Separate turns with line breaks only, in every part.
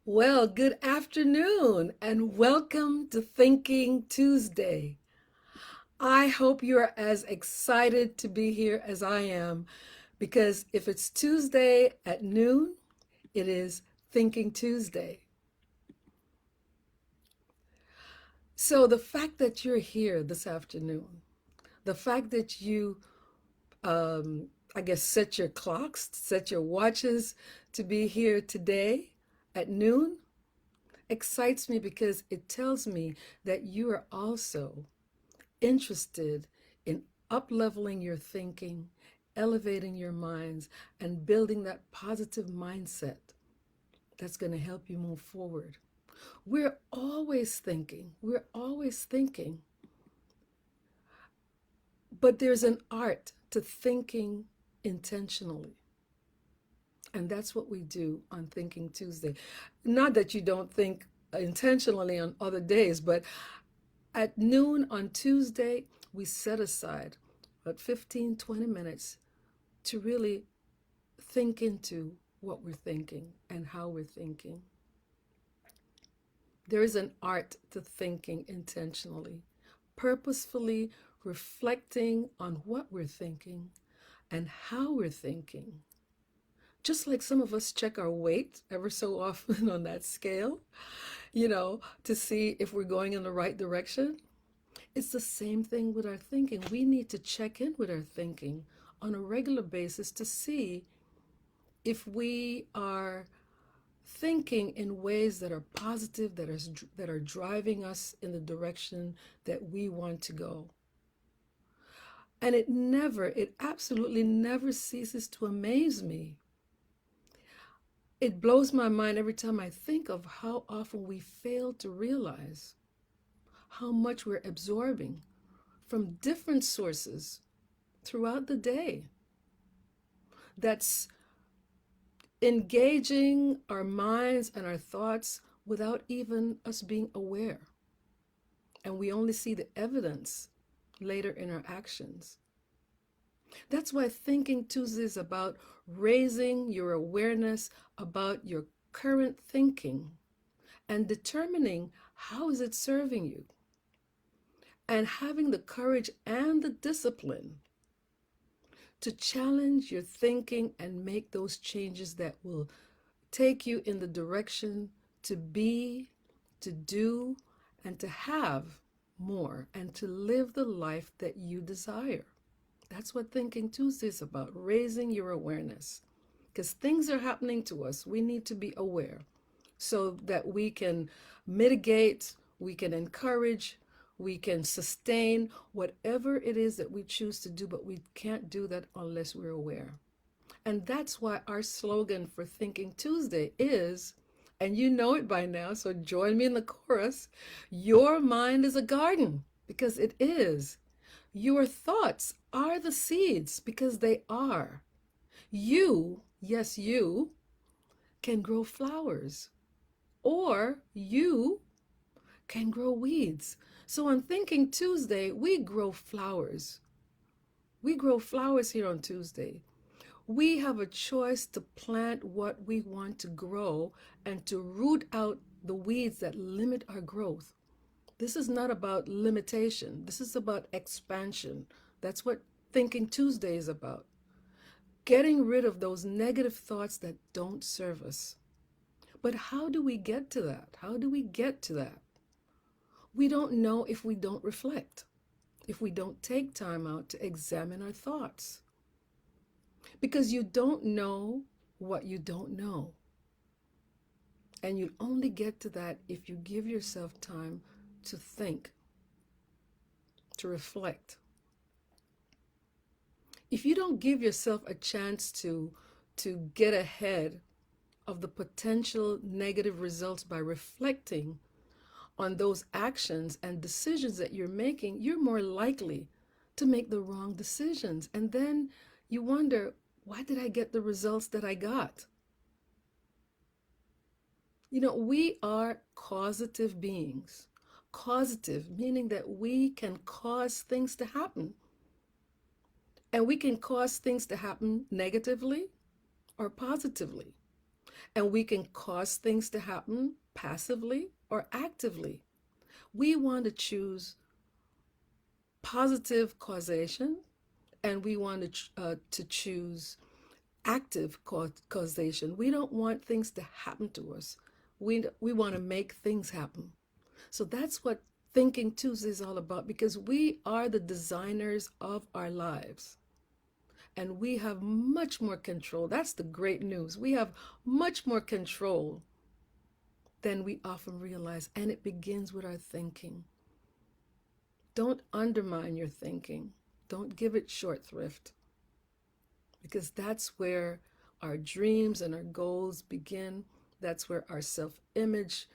Well, good afternoon and welcome to Thinking Tuesday. I hope you're as excited to be here as I am because if it's Tuesday at noon, it is Thinking Tuesday. So the fact that you're here this afternoon, the fact that you, I guess, set your clocks, set your watches to be here today at noon excites me because it tells me that you are also interested in upleveling your thinking, elevating your minds, and building that positive mindset that's going to help you move forward. We're always thinking, but there's an art to thinking intentionally. And that's what we do on Thinking Tuesday. Not that you don't think intentionally on other days, but at noon on Tuesday, we set aside about 15, 20 minutes to really think into what we're thinking and how we're thinking. There is an art to thinking intentionally, purposefully reflecting on what we're thinking and how we're thinking. Just like some of us check our weight ever so often on that scale, to see if we're going in the right direction. It's the same thing with our thinking. We need to check in with our thinking on a regular basis to see if we are thinking in ways that are positive, that are driving us in the direction that we want to go. And it absolutely never ceases to amaze me. It blows my mind every time I think of how often we fail to realize how much we're absorbing from different sources throughout the day that's engaging our minds and our thoughts without even us being aware. And we only see the evidence later in our actions. That's why Thinking Tuesday is about raising your awareness about your current thinking and determining how is it serving you, and having the courage and the discipline to challenge your thinking and make those changes that will take you in the direction to be, to do, and to have more, and to live the life that you desire. That's what Thinking Tuesday is about, raising your awareness. Because things are happening to us, we need to be aware so that we can mitigate, we can encourage, we can sustain whatever it is that we choose to do, but we can't do that unless we're aware. And that's why our slogan for Thinking Tuesday is, and you know it by now, so join me in the chorus, your mind is a garden, because it is. Your thoughts are the seeds, because they are. You, yes, you, can grow flowers, or you can grow weeds. So on Thinking Tuesday, we grow flowers. We grow flowers here on Tuesday. We have a choice to plant what we want to grow and to root out the weeds that limit our growth. This is not about limitation. This is about expansion. That's what Thinking Tuesday is about. Getting rid of those negative thoughts that don't serve us. But how do we get to that? How do we get to that? We don't know if we don't reflect, if we don't take time out to examine our thoughts. Because you don't know what you don't know. And you only get to that if you give yourself time to think, to reflect. If you don't give yourself a chance to get ahead of the potential negative results by reflecting on those actions and decisions that you're making, you're more likely to make the wrong decisions. And then you wonder, why did I get the results that I got? We are causative beings. Causative, meaning that we can cause things to happen. And we can cause things to happen negatively or positively. And we can cause things to happen passively or actively. We want to choose positive causation, and we want to choose active causation. We don't want things to happen to us. We want to make things happen. So that's what Thinking Tuesday is all about, because we are the designers of our lives. And we have much more control. That's the great news. We have much more control than we often realize. And it begins with our thinking. Don't undermine your thinking. Don't give it short thrift, because that's where our dreams and our goals begin. That's where our self-image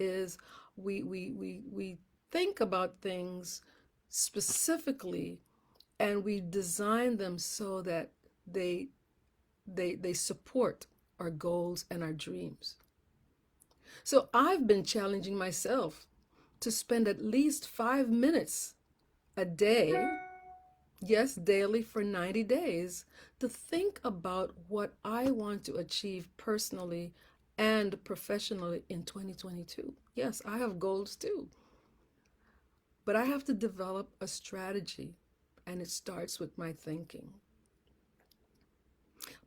is. We think about things specifically, and we design them so that they support our goals and our dreams. So I've been challenging myself to spend at least 5 minutes a day, yes, daily for 90 days, to think about what I want to achieve personally and professionally in 2022. Yes, I have goals too. But I have to develop a strategy, and it starts with my thinking.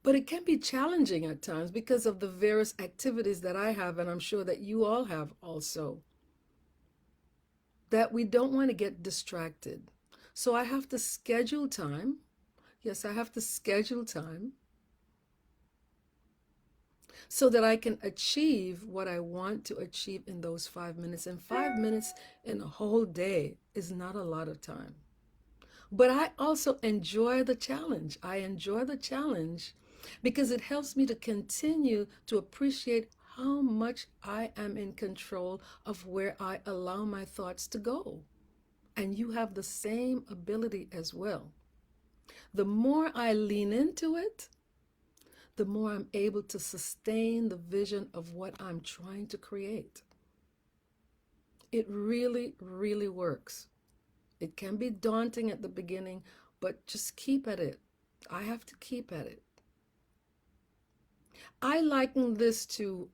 But it can be challenging at times because of the various activities that I have, and I'm sure that you all have also, that we don't want to get distracted. So I have to schedule time. Yes, I have to schedule time so that I can achieve what I want to achieve in those 5 minutes. And 5 minutes in a whole day is not a lot of time. But I also enjoy the challenge. I enjoy the challenge because it helps me to continue to appreciate how much I am in control of where I allow my thoughts to go. And you have the same ability as well. The more I lean into it, the more I'm able to sustain the vision of what I'm trying to create. It really, really works. It can be daunting at the beginning, but just keep at it. I have to keep at it. I liken this to,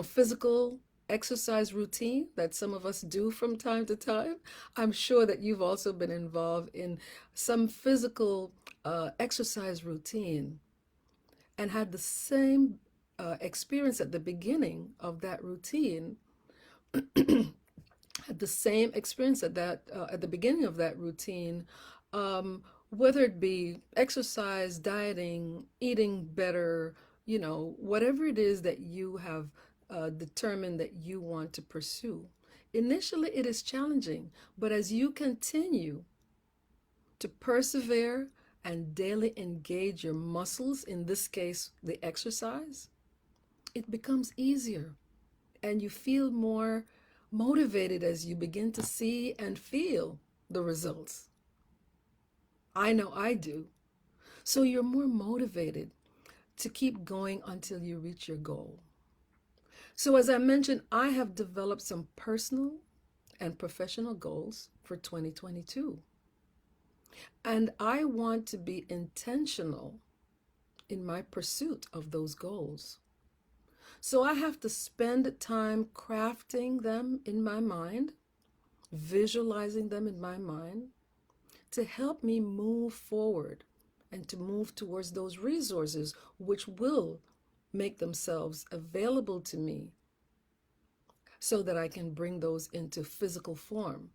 physical exercise routine that some of us do from time to time. I'm sure that you've also been involved in some physical exercise routine and had the same experience at the beginning of that routine. Had the same experience at the beginning of that routine, whether it be exercise, dieting, eating better, whatever it is that you have determined that you want to pursue. Initially, it is challenging, but as you continue to persevere and daily engage your muscles, in this case, the exercise, it becomes easier, and you feel more motivated as you begin to see and feel the results. I know I do. So you're more motivated to keep going until you reach your goal. So as I mentioned, I have developed some personal and professional goals for 2022. And I want to be intentional in my pursuit of those goals. So I have to spend time crafting them in my mind, visualizing them in my mind, to help me move forward and to move towards those resources which will make themselves available to me so that I can bring those into physical form.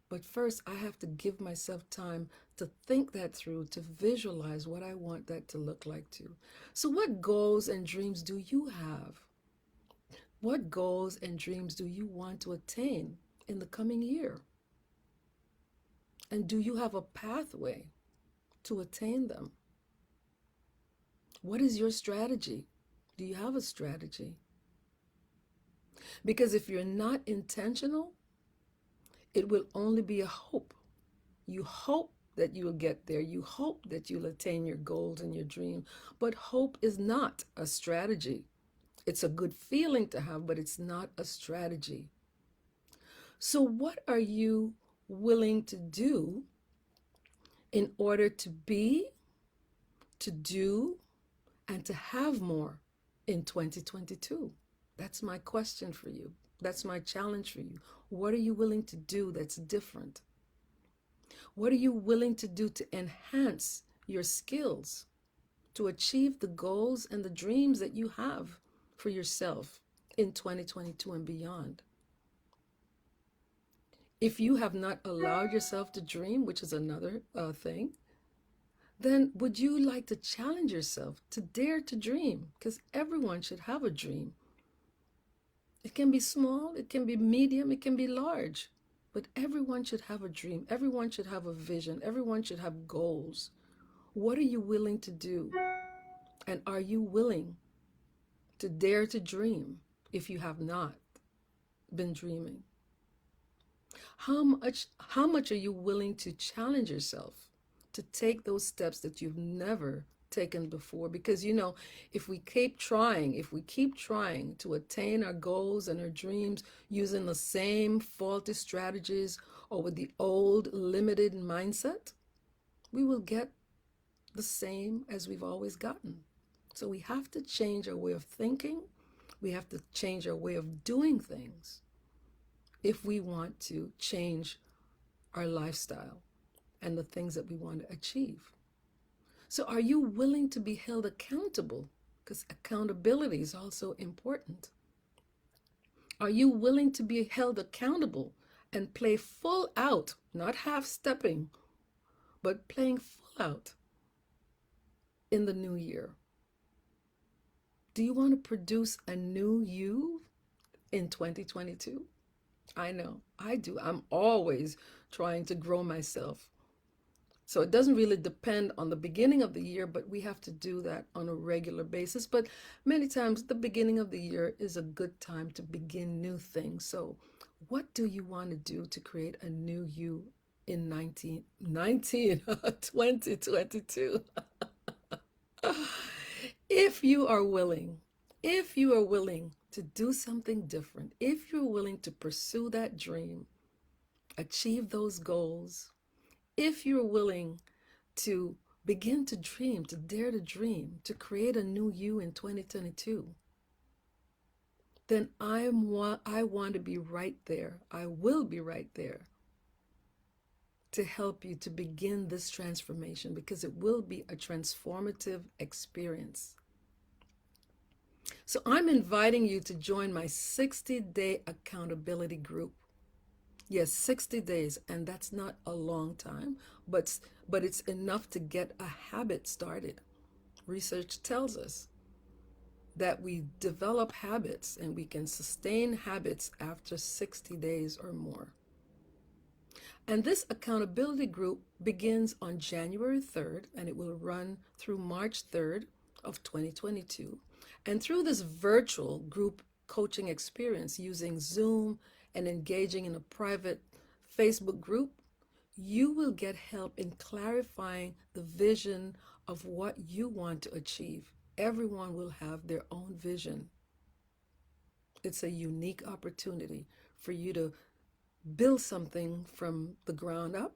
But first, I have to give myself time to think that through, to visualize what I want that to look like too. So what goals and dreams do you have? What goals and dreams do you want to attain in the coming year? And do you have a pathway to attain them? What is your strategy? Do you have a strategy? Because if you're not intentional, it will only be a hope. You hope that you will get there. You hope that you'll attain your goals and your dream. But hope is not a strategy. It's a good feeling to have, but it's not a strategy. So what are you willing to do in order to be, to do, and to have more in 2022? That's my question for you. That's my challenge for you. What are you willing to do that's different? What are you willing to do to enhance your skills, to achieve the goals and the dreams that you have for yourself in 2022 and beyond? If you have not allowed yourself to dream, which is another thing, then would you like to challenge yourself to dare to dream? Because everyone should have a dream. It can be small, it can be medium, it can be large, but everyone should have a dream. Everyone should have a vision. Everyone should have goals. What are you willing to do? And are you willing to dare to dream if you have not been dreaming? How much are you willing to challenge yourself to take those steps that you've never taken before? Because if we keep trying to attain our goals and our dreams using the same faulty strategies or with the old limited mindset, we will get the same as we've always gotten. So we have to change our way of thinking. We have to change our way of doing things if we want to change our lifestyle and the things that we want to achieve. So are you willing to be held accountable? Because accountability is also important. Are you willing to be held accountable and play full out, not half stepping, but playing full out in the new year? Do you want to produce a new you in 2022? I know, I do. I'm always trying to grow myself. So it doesn't really depend on the beginning of the year, but we have to do that on a regular basis. But many times the beginning of the year is a good time to begin new things. So what do you want to do to create a new you in 2022? If you are willing to do something different, if you're willing to pursue that dream, achieve those goals, if you're willing to begin to dream, to dare to dream, to create a new you in 2022, then I want to be right there. I will be right there to help you to begin this transformation, because it will be a transformative experience. So I'm inviting you to join my 60-day accountability group. Yes, 60 days, and that's not a long time, but it's enough to get a habit started. Research tells us that we develop habits and we can sustain habits after 60 days or more. And this accountability group begins on January 3rd, and it will run through March 3rd of 2022. And through this virtual group coaching experience using Zoom and engaging in a private Facebook group, you will get help in clarifying the vision of what you want to achieve. Everyone will have their own vision. It's a unique opportunity for you to build something from the ground up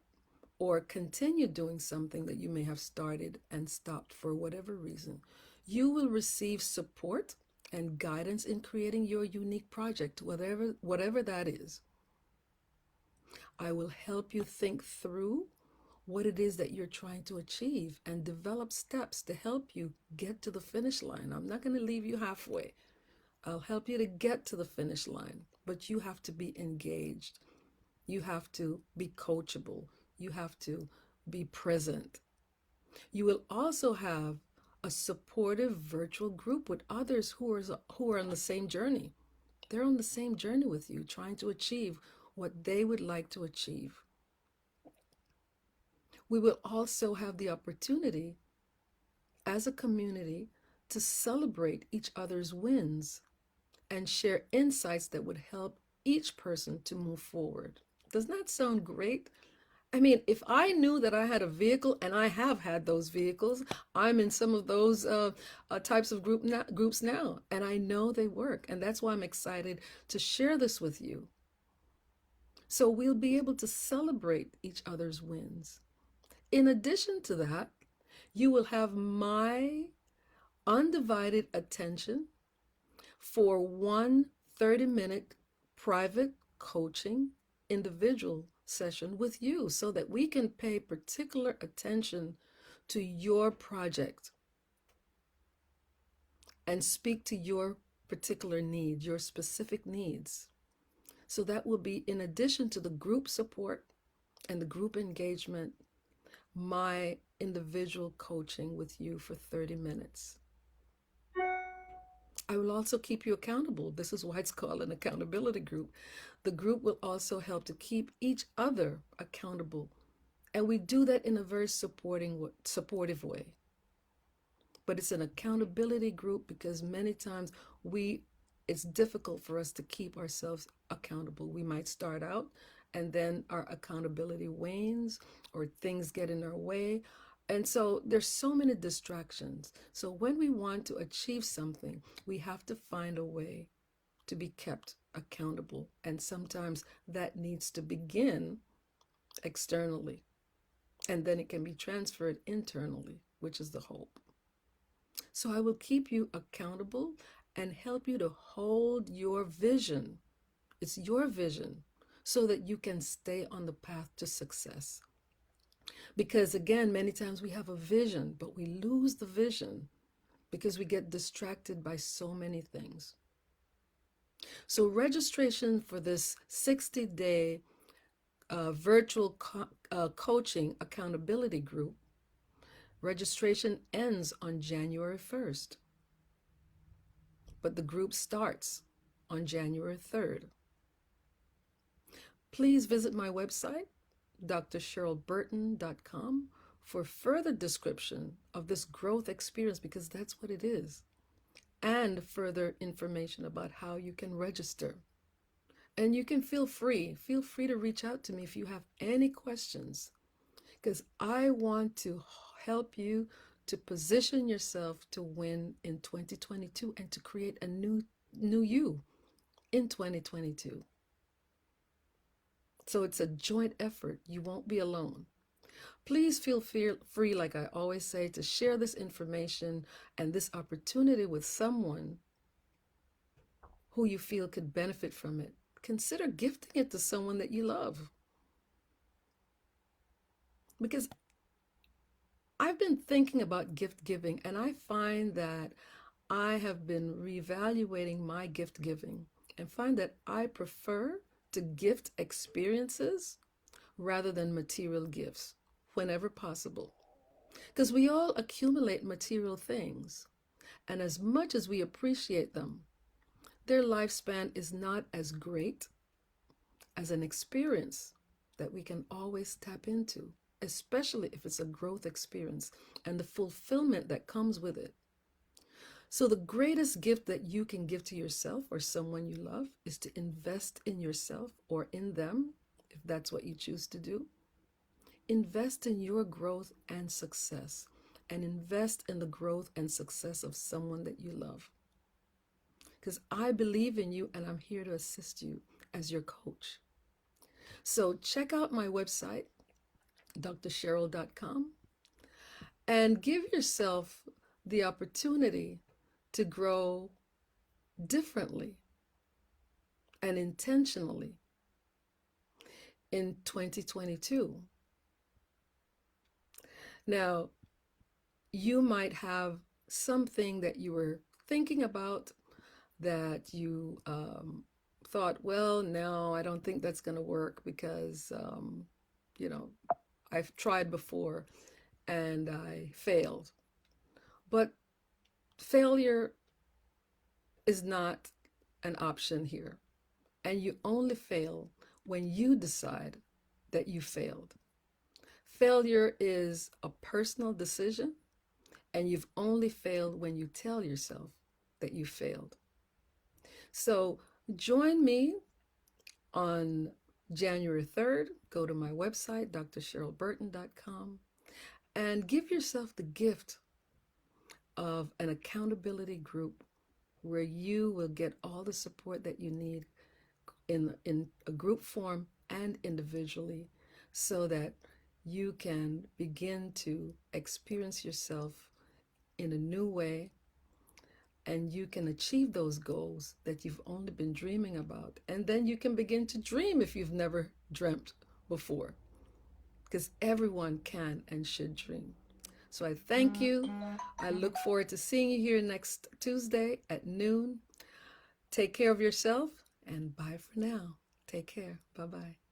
or continue doing something that you may have started and stopped for whatever reason. You will receive support and guidance in creating your unique project, whatever that is. I will help you think through what it is that you're trying to achieve and develop steps to help you get to the finish line. I'm not going to leave you halfway. I'll help you to get to the finish line, but you have to be engaged. You have to be coachable. You have to be present. You will also have a supportive virtual group with others who are on the same journey. They're on the same journey with you, trying to achieve what they would like to achieve. We will also have the opportunity as a community to celebrate each other's wins and share insights that would help each person to move forward. Doesn't that sound great? I mean, if I knew that I had a vehicle, and I have had those vehicles, I'm in some of those types of groups now, and I know they work, and that's why I'm excited to share this with you. So we'll be able to celebrate each other's wins. In addition to that, you will have my undivided attention for one 30-minute private coaching individual session with you so that we can pay particular attention to your project and speak to your particular needs, your specific needs. So that will be in addition to the group support and the group engagement, my individual coaching with you for 30 minutes. I will also keep you accountable. This is why it's called an accountability group. The group will also help to keep each other accountable. And we do that in a very supportive way. But it's an accountability group because many times it's difficult for us to keep ourselves accountable. We might start out and then our accountability wanes or things get in our way. And so there's so many distractions. So when we want to achieve something, we have to find a way to be kept accountable. And sometimes that needs to begin externally. And then it can be transferred internally, which is the hope. So I will keep you accountable and help you to hold your vision. It's your vision so that you can stay on the path to success. Because again, many times we have a vision, but we lose the vision because we get distracted by so many things. So registration for this 60-day virtual coaching accountability group, registration ends on January 1st, but the group starts on January 3rd. Please visit my website, drcherylburton.com, for further description of this growth experience, because that's what it is, and further information about how you can register. And you can feel free to reach out to me if you have any questions, because I want to help you to position yourself to win in 2022 and to create a new you in 2022. So it's a joint effort. You won't be alone. Please feel free, like I always say, to share this information and this opportunity with someone who you feel could benefit from it. Consider gifting it to someone that you love. Because I've been thinking about gift giving, and I find that I have been reevaluating my gift giving and find that I prefer to gift experiences rather than material gifts whenever possible. Because we all accumulate material things, and as much as we appreciate them, their lifespan is not as great as an experience that we can always tap into, especially if it's a growth experience and the fulfillment that comes with it. So the greatest gift that you can give to yourself or someone you love is to invest in yourself or in them, if that's what you choose to do. Invest in your growth and success, and invest in the growth and success of someone that you love. Because I believe in you and I'm here to assist you as your coach. So check out my website, drcheryl.com, and give yourself the opportunity to grow differently and intentionally in 2022. Now, you might have something that you were thinking about that you thought, well, no, I don't think that's going to work because, I've tried before and I failed. But failure is not an option here. And you only fail when you decide that you failed. Failure is a personal decision, and you've only failed when you tell yourself that you failed. So join me on January 3rd. Go to my website, drcherylburton.com, and give yourself the gift of an accountability group where you will get all the support that you need in a group form and individually, so that you can begin to experience yourself in a new way and you can achieve those goals that you've only been dreaming about. And then you can begin to dream if you've never dreamt before, because everyone can and should dream. So I thank you. I look forward to seeing you here next Tuesday at noon. Take care of yourself, and bye for now. Take care. Bye-bye.